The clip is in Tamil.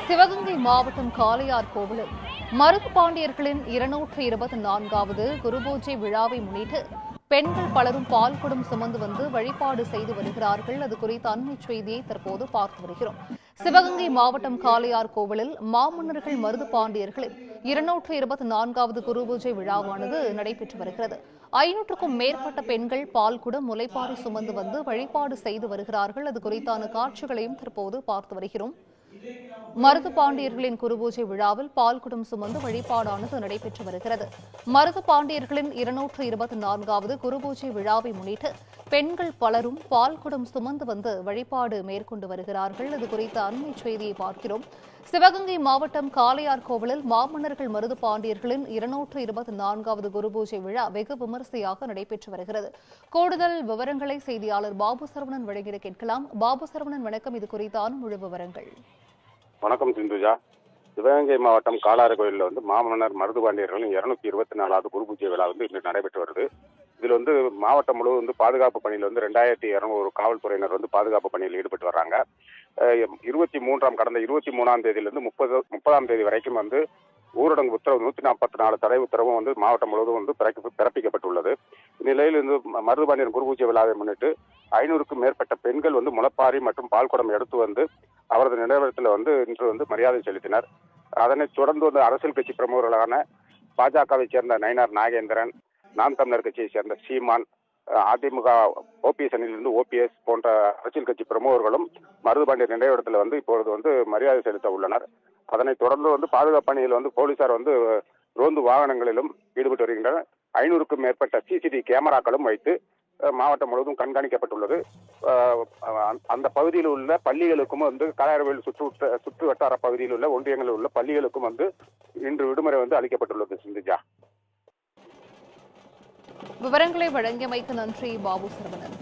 சிவகங்கை மாவட்டம் காளையார் கோவிலில் மருது பாண்டியர்களின் 224வது குருபூஜை விழாவை முன்னிட்டு பெண்கள் பலரும் பால் குடம் சுமந்து வந்து வழிபாடு செய்து வருகிறார்கள். அது குறித்த அண்மை செய்தியை தற்போது பார்த்து வருகிறோம். சிவகங்கை மாவட்டம் காளையார் கோவிலில் மாமன்னர்கள் மருது பாண்டியர்களின் 224வது குருபூஜை விழாவானது நடைபெற்று வருகிறது. 500க்கும் மேற்பட்ட பெண்கள் பால்குடம் முலைப்பாரி சுமந்து வந்து வழிபாடு செய்து வருகிறார்கள். அது குறித்தான காட்சிகளையும் தற்போது பார்த்து வருகிறோம். மருது பாண்டியர்களின் குருபூஜை விழாவில் பால்குடம் சுமந்து வழிபாடானது நடைபெற்று வருகிறது. மருது பாண்டியர்களின் 224வது குருபூஜை விழாவை முன்னிட்டு பெண்கள் பலரும் பால்குடம் சுமந்து வந்து வழிபாடு மேற்கொண்டு வருகிறார்கள். இது குறித்த அண்மை செய்தியை பார்க்கிறோம். சிவகங்கை மாவட்டம் காளையார் கோவிலில் மாமன்னர்கள் மருது பாண்டியர்களின் 224வது குருபூஜை விழா வெகு விமரிசையாக நடைபெற்று வருகிறது. கூடுதல் விவரங்களை செய்தியாளர் பாபு சரவணன் வழங்கிட கேட்கலாம். பாபு சரவணன், வணக்கம். இது குறித்தான முழு விவரங்கள். வணக்கம் சிந்துஜா. சிவகங்கை மாவட்டம் காளாறு கோயிலில் மாமன்னர் மருது பாண்டியர்களின் 224வது குருபூஜை விழா இன்று நடைபெற்று வருது. இதில் மாவட்டம் முழுவதும் பாதுகாப்பு பணியில் 2200 காவல்துறையினர் பாதுகாப்பு பணியில் ஈடுபட்டு வர்றாங்க. கடந்த 23ஆம் தேதியிலிருந்து 30ஆம் தேதி வரைக்கும் ஊரடங்கு உத்தரவு 144 தடை உத்தரவும் மாவட்டம் முழுவதும் பிறப்பிக்கப்பட்டுள்ளது. இந்நிலையில் மருதுபாண்டியன் குருபூஜை விழாவை முன்னிட்டு 500க்கும் மேற்பட்ட பெண்கள் முளைப்பாரி மற்றும் பால்குடம் எடுத்து அவரது நினைவிடத்தில் இன்று மரியாதை செலுத்தினர். அதனைத் தொடர்ந்து அரசியல் கட்சி பிரமுகர்களான பாஜகவை சேர்ந்த நயினார் நாகேந்திரன், நாம் தமிழர் கட்சியை சேர்ந்த சீமான், அதிமுக ஓபிஎஸ் அணியிலிருந்து ஓபிஎஸ் போன்ற அரசியல் கட்சி பிரமுகர்களும் மருதுபாண்டியர் நினைவிடத்தில் இப்பொழுது மரியாதை செலுத்த உள்ளனர். அதனைத் தொடர்ந்து பாதுகாப்பு பணியில் போலீசார் ரோந்து வாகனங்களிலும் ஈடுபட்டு வருகின்றனர். 500க்கும் மேற்பட்ட சிசிடிவி கேமராக்களும் வைத்து மாவட்டம் முழுவதும் கண்காணிக்கப்பட்டுள்ளது. அந்த பகுதியில் உள்ள பள்ளிகளுக்கும் காளையார்கோவில் சுற்று வட்டார பகுதியில் உள்ள ஒன்றியங்களில் உள்ள பள்ளிகளுக்கும் இன்று விடுமுறை அளிக்கப்பட்டுள்ளது. சிந்துஜா, விவரங்களை வழங்கியமைக்கு நன்றி பாபு சரவணன்.